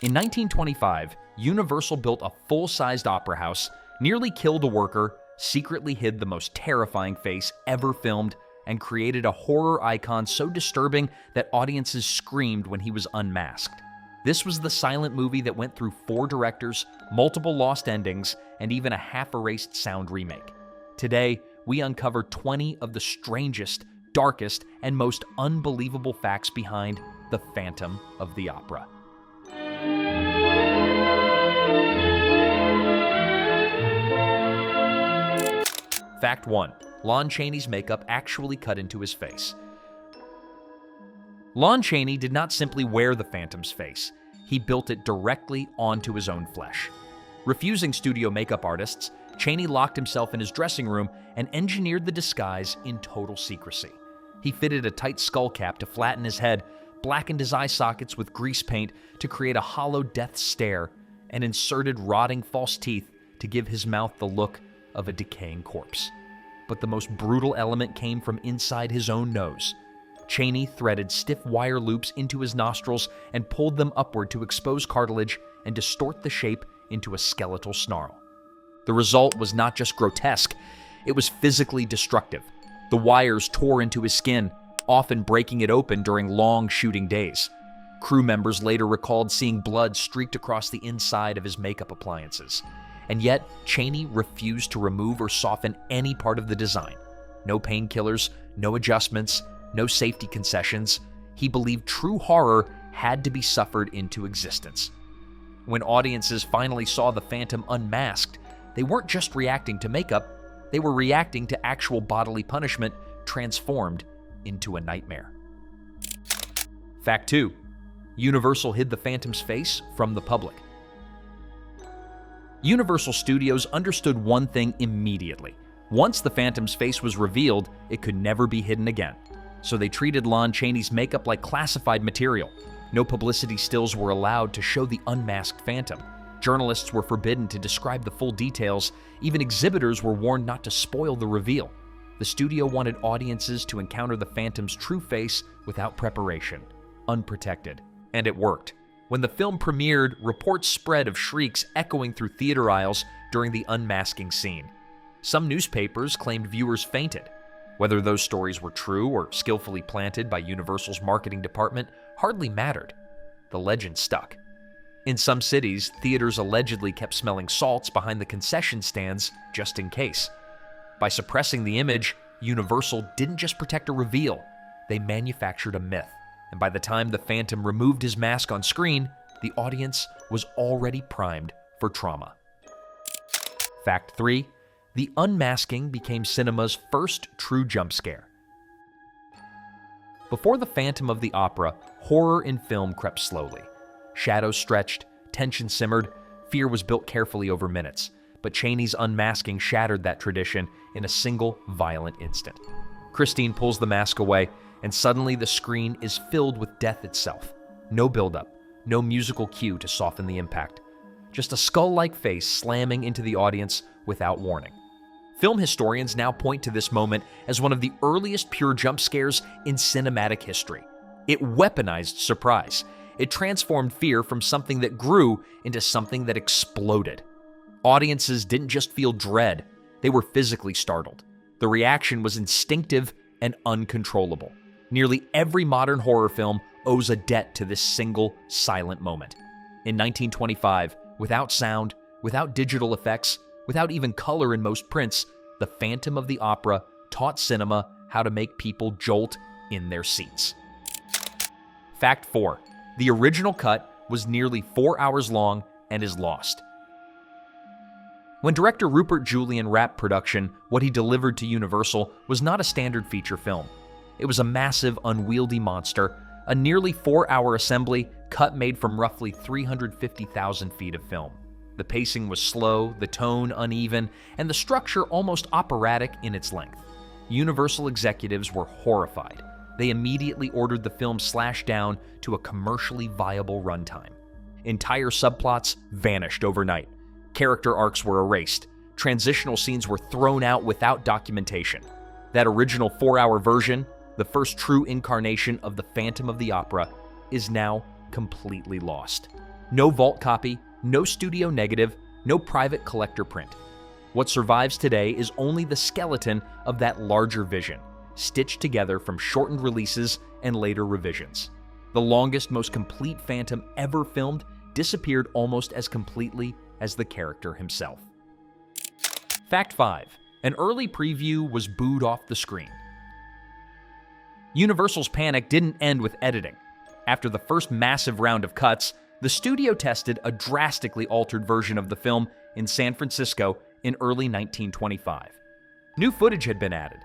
In 1925, Universal built a full-sized opera house, nearly killed a worker, secretly hid the most terrifying face ever filmed, and created a horror icon so disturbing that audiences screamed when he was unmasked. This was the silent movie that went through 4 directors, multiple lost endings, and even a half-erased sound remake. Today, we uncover 20 of the strangest, darkest, and most unbelievable facts behind the Phantom of the Opera. Fact 1. Lon Chaney's makeup actually cut into his face. Lon Chaney did not simply wear the Phantom's face, he built it directly onto his own flesh. Refusing studio makeup artists, Chaney locked himself in his dressing room and engineered the disguise in total secrecy. He fitted a tight skull cap to flatten his head, blackened his eye sockets with grease paint to create a hollow death stare, and inserted rotting false teeth to give his mouth the look of a decaying corpse. But the most brutal element came from inside his own nose. Chaney threaded stiff wire loops into his nostrils and pulled them upward to expose cartilage and distort the shape into a skeletal snarl. The result was not just grotesque, it was physically destructive. The wires tore into his skin, often breaking it open during long shooting days. Crew members later recalled seeing blood streaked across the inside of his makeup appliances. And yet, Chaney refused to remove or soften any part of the design. No painkillers, no adjustments, no safety concessions. He believed true horror had to be suffered into existence. When audiences finally saw the Phantom unmasked, they weren't just reacting to makeup, they were reacting to actual bodily punishment transformed into a nightmare. Fact 2. Universal hid the Phantom's face from the public. Universal Studios understood one thing immediately. Once the Phantom's face was revealed, it could never be hidden again. So they treated Lon Chaney's makeup like classified material. No publicity stills were allowed to show the unmasked Phantom. Journalists were forbidden to describe the full details. Even exhibitors were warned not to spoil the reveal. The studio wanted audiences to encounter the Phantom's true face without preparation, unprotected. And it worked. When the film premiered, reports spread of shrieks echoing through theater aisles during the unmasking scene. Some newspapers claimed viewers fainted. Whether those stories were true or skillfully planted by Universal's marketing department hardly mattered. The legend stuck. In some cities, theaters allegedly kept smelling salts behind the concession stands just in case. By suppressing the image, Universal didn't just protect a reveal, they manufactured a myth. And by the time the Phantom removed his mask on screen, the audience was already primed for trauma. Fact 3. The unmasking became cinema's first true jump scare. Before the Phantom of the Opera, horror in film crept slowly. Shadows stretched, tension simmered, fear was built carefully over minutes. But Chaney's unmasking shattered that tradition in a single violent instant. Christine pulls the mask away, and suddenly the screen is filled with death itself. No buildup, no musical cue to soften the impact. Just a skull-like face slamming into the audience without warning. Film historians now point to this moment as one of the earliest pure jump scares in cinematic history. It weaponized surprise. It transformed fear from something that grew into something that exploded. Audiences didn't just feel dread, they were physically startled. The reaction was instinctive and uncontrollable. Nearly every modern horror film owes a debt to this single, silent moment. In 1925, without sound, without digital effects, without even color in most prints, the Phantom of the Opera taught cinema how to make people jolt in their seats. Fact 4. The original cut was nearly 4 hours long and is lost. When director Rupert Julian wrapped production, what he delivered to Universal was not a standard feature film. It was a massive, unwieldy monster, a nearly 4-hour assembly cut made from roughly 350,000 feet of film. The pacing was slow, the tone uneven, and the structure almost operatic in its length. Universal executives were horrified. They immediately ordered the film slashed down to a commercially viable runtime. Entire subplots vanished overnight. Character arcs were erased. Transitional scenes were thrown out without documentation. That original 4-hour version, the first true incarnation of the Phantom of the Opera, is now completely lost. No vault copy, no studio negative, no private collector print. What survives today is only the skeleton of that larger vision, stitched together from shortened releases and later revisions. The longest, most complete Phantom ever filmed disappeared almost as completely as the character himself. Fact 5. An early preview was booed off the screen. Universal's panic didn't end with editing. After the first massive round of cuts, the studio tested a drastically altered version of the film in San Francisco in early 1925. New footage had been added.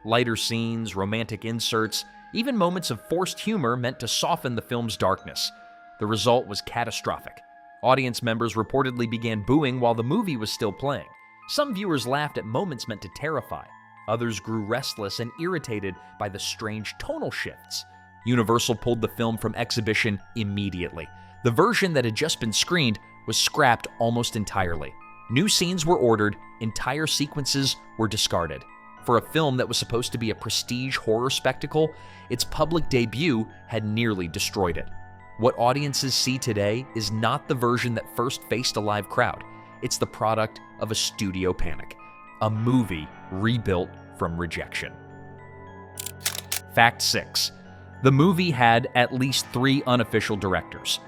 Lighter scenes, romantic inserts, even moments of forced humor meant to soften the film's darkness. The result was catastrophic. Audience members reportedly began booing while the movie was still playing. Some viewers laughed at moments meant to terrify. Others grew restless and irritated by the strange tonal shifts. Universal pulled the film from exhibition immediately. The version that had just been screened was scrapped almost entirely. New scenes were ordered, entire sequences were discarded. For a film that was supposed to be a prestige horror spectacle, its public debut had nearly destroyed it. What audiences see today is not the version that first faced a live crowd. It's the product of a studio panic, a movie rebuilt from rejection. Fact 6. The movie had at least 3 unofficial directors.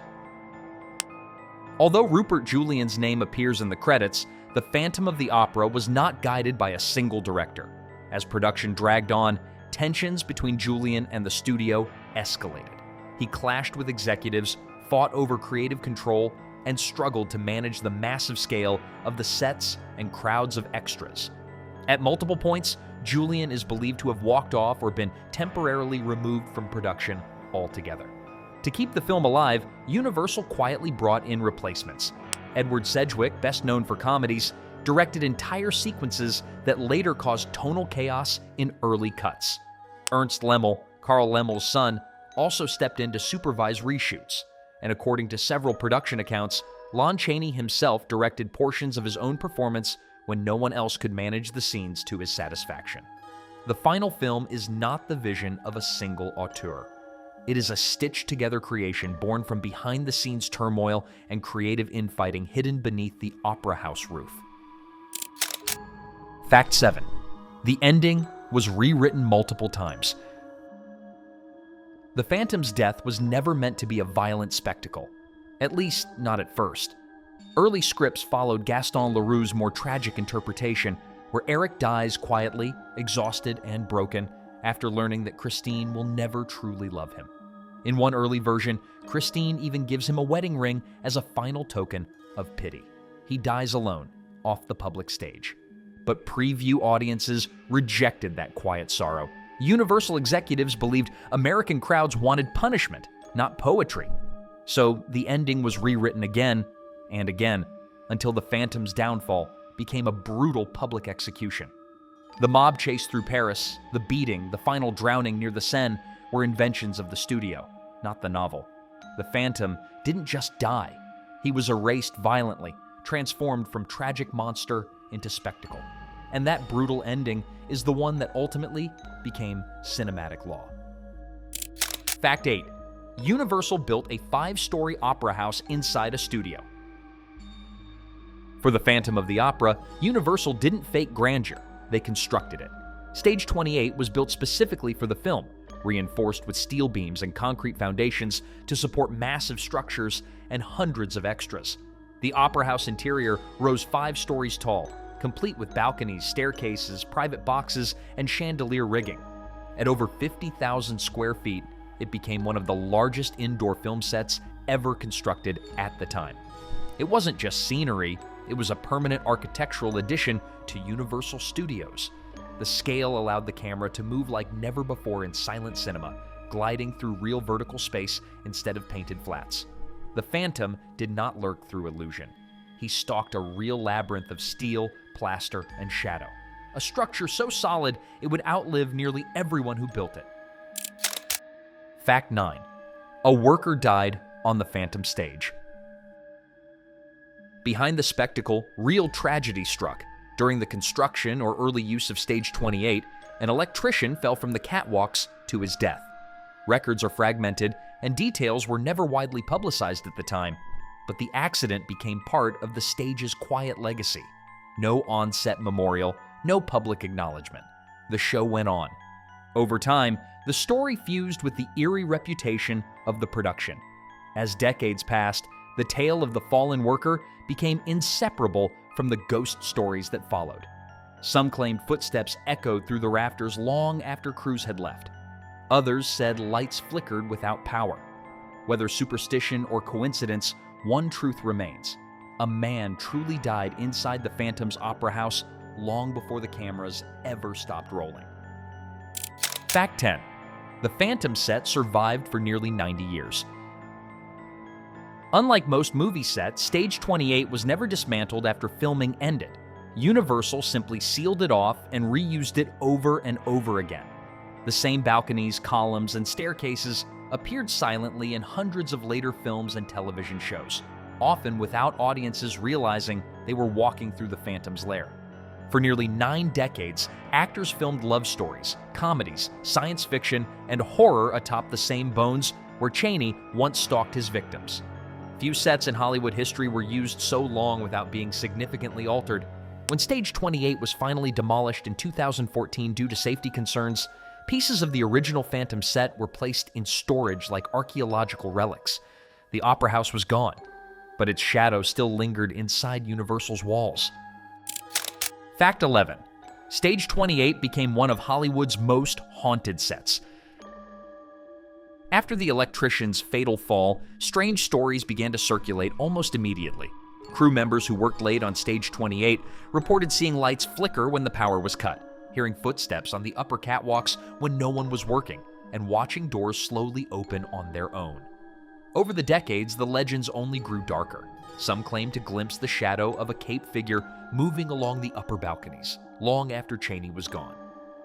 Although Rupert Julian's name appears in the credits, The Phantom of the Opera was not guided by a single director. As production dragged on, tensions between Julian and the studio escalated. He clashed with executives, fought over creative control, and struggled to manage the massive scale of the sets and crowds of extras. At multiple points, Julian is believed to have walked off or been temporarily removed from production altogether. To keep the film alive, Universal quietly brought in replacements. Edward Sedgwick, best known for comedies, directed entire sequences that later caused tonal chaos in early cuts. Ernst Lemmel, Carl Lemmel's son, also stepped in to supervise reshoots. And according to several production accounts, Lon Chaney himself directed portions of his own performance when no one else could manage the scenes to his satisfaction. The final film is not the vision of a single auteur. It is a stitched-together creation born from behind-the-scenes turmoil and creative infighting hidden beneath the opera house roof. Fact 7. The ending was rewritten multiple times. The Phantom's death was never meant to be a violent spectacle, at least not at first. Early scripts followed Gaston Leroux's more tragic interpretation, where Eric dies quietly, exhausted and broken, after learning that Christine will never truly love him. In one early version, Christine even gives him a wedding ring as a final token of pity. He dies alone, off the public stage. But preview audiences rejected that quiet sorrow. Universal executives believed American crowds wanted punishment, not poetry. So the ending was rewritten again and again, until the Phantom's downfall became a brutal public execution. The mob chase through Paris, the beating, the final drowning near the Seine were inventions of the studio, not the novel. The Phantom didn't just die. He was erased violently, transformed from tragic monster into spectacle. And that brutal ending is the one that ultimately became cinematic law. Fact 8. Universal built a 5-story opera house inside a studio. For The Phantom of the Opera, Universal didn't fake grandeur, they constructed it. Stage 28 was built specifically for the film, reinforced with steel beams and concrete foundations to support massive structures and hundreds of extras. The opera house interior rose 5 stories tall, complete with balconies, staircases, private boxes, and chandelier rigging. At over 50,000 square feet, it became one of the largest indoor film sets ever constructed at the time. It wasn't just scenery, it was a permanent architectural addition to Universal Studios. The scale allowed the camera to move like never before in silent cinema, gliding through real vertical space instead of painted flats. The Phantom did not lurk through illusion. He stalked a real labyrinth of steel, plaster, and shadow. A structure so solid it would outlive nearly everyone who built it. Fact 9. A worker died on the Phantom stage. Behind the spectacle, real tragedy struck. During the construction or early use of Stage 28, an electrician fell from the catwalks to his death. Records are fragmented, and details were never widely publicized at the time. but the accident became part of the stage's quiet legacy. No on-set memorial, no public acknowledgement. The show went on. Over time, the story fused with the eerie reputation of the production. As decades passed, the tale of the fallen worker became inseparable from the ghost stories that followed. Some claimed footsteps echoed through the rafters long after crews had left. Others said lights flickered without power. Whether superstition or coincidence, one truth remains. A man truly died inside the Phantom's Opera House long before the cameras ever stopped rolling. Fact 10. The Phantom set survived for nearly 90 years. Unlike most movie sets, Stage 28 was never dismantled after filming ended. Universal simply sealed it off and reused it over and over again. The same balconies, columns, and staircases appeared silently in hundreds of later films and television shows, often without audiences realizing they were walking through the Phantom's lair. For nearly 9 decades, actors filmed love stories, comedies, science fiction, and horror atop the same bones where Chaney once stalked his victims. Few sets in Hollywood history were used so long without being significantly altered. When Stage 28 was finally demolished in 2014 due to safety concerns, pieces of the original Phantom set were placed in storage like archaeological relics. The Opera House was gone, but its shadow still lingered inside Universal's walls. Fact 11. Stage 28 became one of Hollywood's most haunted sets. After the electrician's fatal fall, strange stories began to circulate almost immediately. Crew members who worked late on Stage 28 reported seeing lights flicker when the power was cut, hearing footsteps on the upper catwalks when no one was working, and watching doors slowly open on their own. Over the decades, the legends only grew darker. Some claimed to glimpse the shadow of a caped figure moving along the upper balconies, long after Chaney was gone.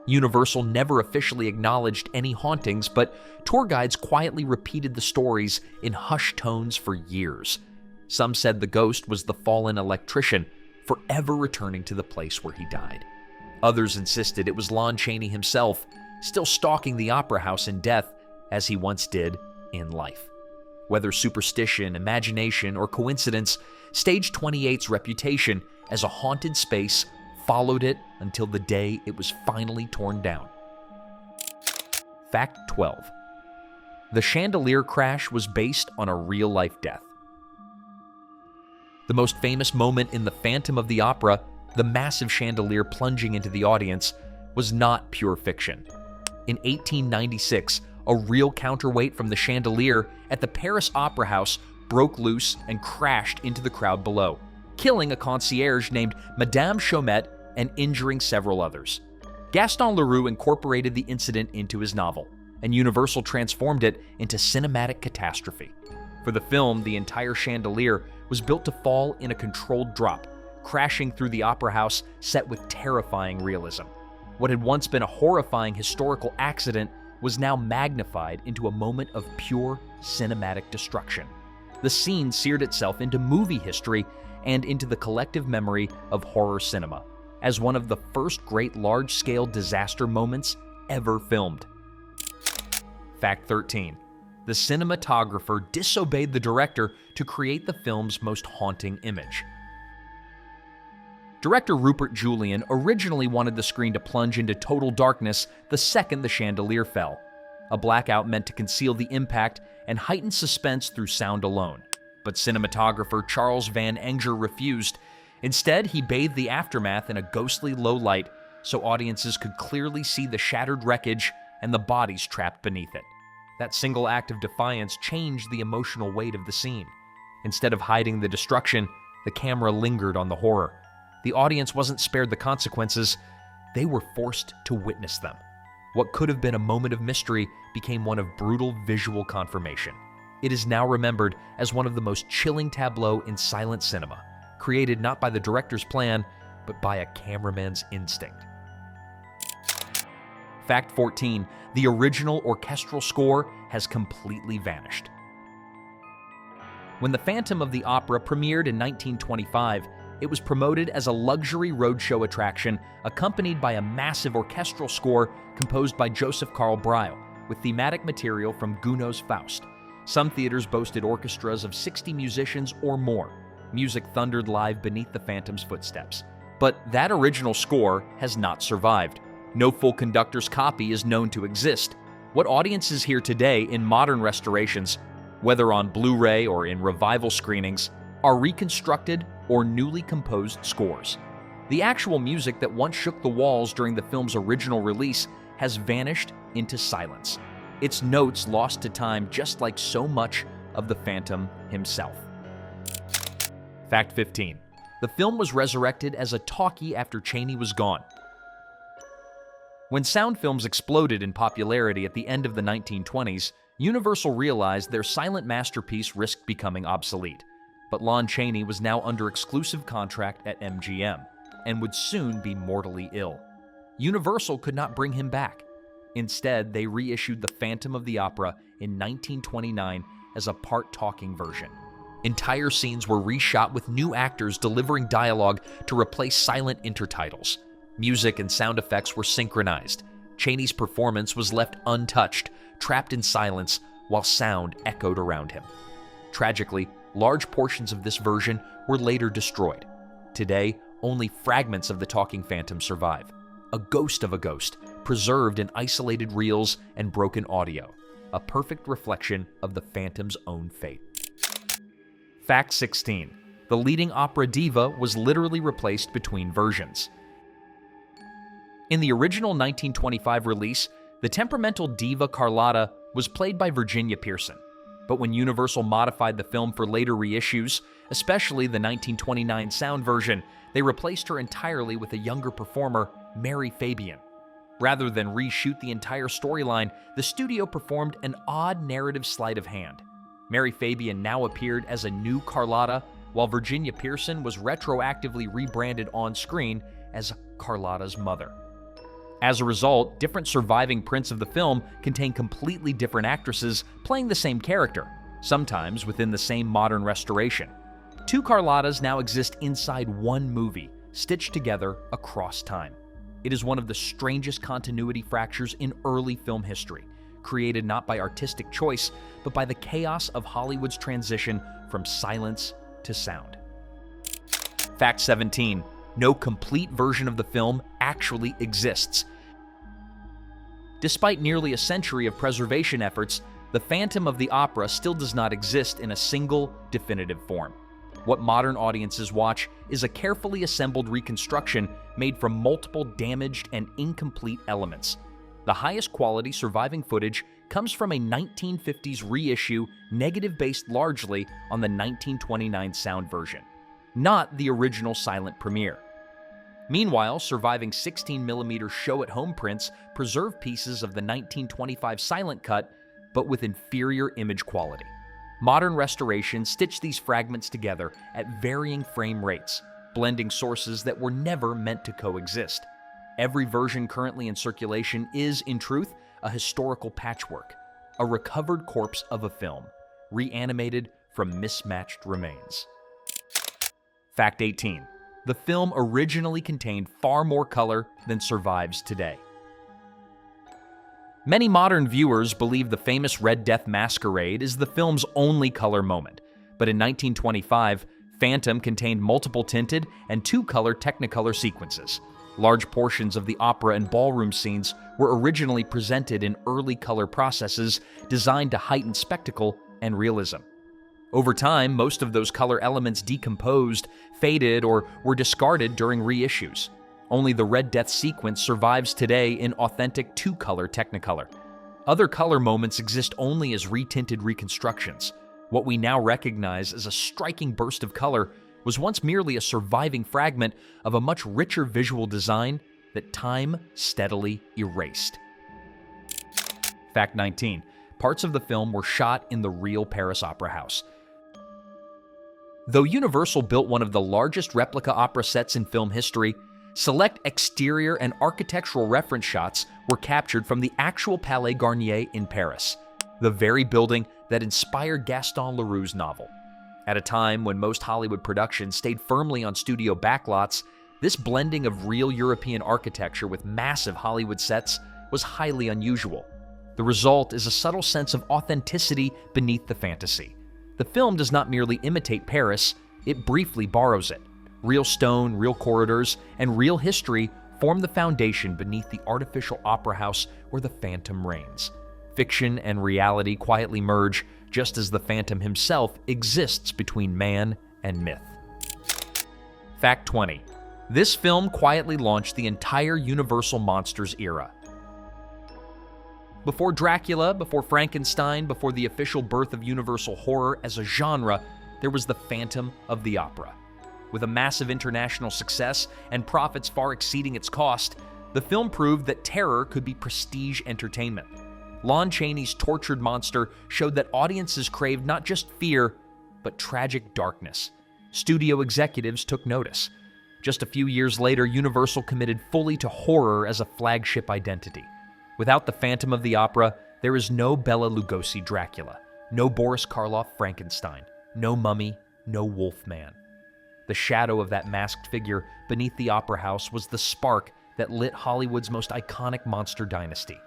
Universal never officially acknowledged any hauntings, but tour guides quietly repeated the stories in hushed tones for years. Some said the ghost was the fallen electrician, forever returning to the place where he died. Others insisted it was Lon Chaney himself, still stalking the Opera House in death, as he once did in life. Whether superstition, imagination, or coincidence, Stage 28's reputation as a haunted space followed it until the day it was finally torn down. Fact 12. The chandelier crash was based on a real-life death. The most famous moment in The Phantom of the Opera, the massive chandelier plunging into the audience, was not pure fiction. In 1896, a real counterweight from the chandelier at the Paris Opera House broke loose and crashed into the crowd below, killing a concierge named Madame Chaumette and injuring several others. Gaston Leroux incorporated the incident into his novel, and Universal transformed it into cinematic catastrophe. For the film, the entire chandelier was built to fall in a controlled drop, crashing through the Opera House set with terrifying realism. What had once been a horrifying historical accident was now magnified into a moment of pure cinematic destruction. The scene seared itself into movie history and into the collective memory of horror cinema as one of the first great large-scale disaster moments ever filmed. Fact 13. The cinematographer disobeyed the director to create the film's most haunting image. Director Rupert Julian originally wanted the screen to plunge into total darkness the second the chandelier fell. A blackout meant to conceal the impact and heighten suspense through sound alone. But cinematographer Charles Van Enger refused. Instead, he bathed the aftermath in a ghostly low light so audiences could clearly see the shattered wreckage and the bodies trapped beneath it. That single act of defiance changed the emotional weight of the scene. Instead of hiding the destruction, the camera lingered on the horror. The audience wasn't spared the consequences, they were forced to witness them. What could have been a moment of mystery became one of brutal visual confirmation. It is now remembered as one of the most chilling tableaux in silent cinema, created not by the director's plan, but by a cameraman's instinct. Fact 14. The original orchestral score has completely vanished. When The Phantom of the Opera premiered in 1925, it was promoted as a luxury roadshow attraction accompanied by a massive orchestral score composed by Joseph Carl Breil, with thematic material from Gounod's Faust. Some theaters boasted orchestras of 60 musicians or more. Music thundered live beneath the Phantom's footsteps. But that original score has not survived. No full conductor's copy is known to exist. What audiences hear today in modern restorations, whether on Blu-ray or in revival screenings, are reconstructed or newly composed scores. The actual music that once shook the walls during the film's original release has vanished into silence. Its notes lost to time, just like so much of the Phantom himself. Fact 15. The film was resurrected as a talkie after Chaney was gone. When sound films exploded in popularity at the end of the 1920s, Universal realized their silent masterpiece risked becoming obsolete. But Lon Chaney was now under exclusive contract at MGM and would soon be mortally ill. Universal could not bring him back. Instead, they reissued The Phantom of the Opera in 1929 as a part-talking version. Entire scenes were reshot with new actors delivering dialogue to replace silent intertitles. Music and sound effects were synchronized. Chaney's performance was left untouched, trapped in silence, while sound echoed around him. Tragically, large portions of this version were later destroyed. Today, only fragments of the talking Phantom survive. A ghost of a ghost, preserved in isolated reels and broken audio. A perfect reflection of the Phantom's own fate. Fact 16. The leading opera diva was literally replaced between versions. In the original 1925 release, the temperamental diva Carlotta was played by Virginia Pearson. But when Universal modified the film for later reissues, especially the 1929 sound version, they replaced her entirely with a younger performer, Mary Fabian. Rather than reshoot the entire storyline, the studio performed an odd narrative sleight of hand. Mary Fabian now appeared as a new Carlotta, while Virginia Pearson was retroactively rebranded on screen as Carlotta's mother. As a result, different surviving prints of the film contain completely different actresses playing the same character, sometimes within the same modern restoration. Two Carlottas now exist inside one movie, stitched together across time. It is one of the strangest continuity fractures in early film history, created not by artistic choice, but by the chaos of Hollywood's transition from silence to sound. Fact 17. No complete version of the film actually exists. Despite nearly a century of preservation efforts, The Phantom of the Opera still does not exist in a single, definitive form. What modern audiences watch is a carefully assembled reconstruction made from multiple damaged and incomplete elements. The highest quality surviving footage comes from a 1950s reissue, negative based largely on the 1929 sound version, not the original silent premiere. Meanwhile, surviving 16mm show-at-home prints preserve pieces of the 1925 silent cut, but with inferior image quality. Modern restorations stitch these fragments together at varying frame rates, blending sources that were never meant to coexist. Every version currently in circulation is, in truth, a historical patchwork, a recovered corpse of a film, reanimated from mismatched remains. Fact 18. The film originally contained far more color than survives today. Many modern viewers believe the famous Red Death Masquerade is the film's only color moment, but in 1925, Phantom contained multiple tinted and two-color Technicolor sequences. Large portions of the opera and ballroom scenes were originally presented in early color processes designed to heighten spectacle and realism. Over time, most of those color elements decomposed, faded, or were discarded during reissues. Only the Red Death sequence survives today in authentic two-color Technicolor. Other color moments exist only as retinted reconstructions. What we now recognize as a striking burst of color was once merely a surviving fragment of a much richer visual design that time steadily erased. Fact 19. Parts of the film were shot in the real Paris Opera House. Though Universal built one of the largest replica opera sets in film history, select exterior and architectural reference shots were captured from the actual Palais Garnier in Paris, the very building that inspired Gaston Leroux's novel. At a time when most Hollywood productions stayed firmly on studio backlots, this blending of real European architecture with massive Hollywood sets was highly unusual. The The result is a subtle sense of authenticity beneath the fantasy. The film does not merely imitate Paris, it briefly borrows it. Real stone, real corridors, and real history form the foundation beneath the artificial opera house where the phantom reigns. Fiction and reality quietly merge, just as the phantom himself exists between man and myth. Fact 20. This film quietly launched the entire Universal Monsters era. Before Dracula, before Frankenstein, before the official birth of Universal horror as a genre, there was the Phantom of the Opera. With a massive international success and profits far exceeding its cost, the film proved that terror could be prestige entertainment. Lon Chaney's tortured monster showed that audiences craved not just fear, but tragic darkness. Studio executives took notice. Just a few years later, Universal committed fully to horror as a flagship identity. Without the Phantom of the Opera, there is no Bela Lugosi Dracula, no Boris Karloff Frankenstein, no Mummy, no Wolfman. The shadow of that masked figure beneath the opera house was the spark that lit Hollywood's most iconic monster dynasty.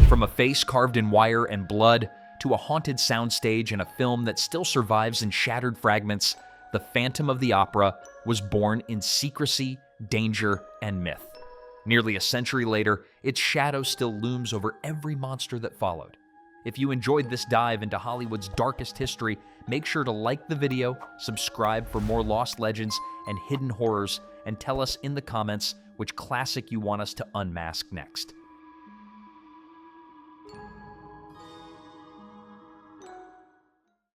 From a face carved in wire and blood to a haunted soundstage and a film that still survives in shattered fragments, the Phantom of the Opera was born in secrecy, danger, and myth. Nearly a century later, its shadow still looms over every monster that followed. If you enjoyed this dive into Hollywood's darkest history, make sure to like the video, subscribe for more lost legends and hidden horrors, and tell us in the comments which classic you want us to unmask next.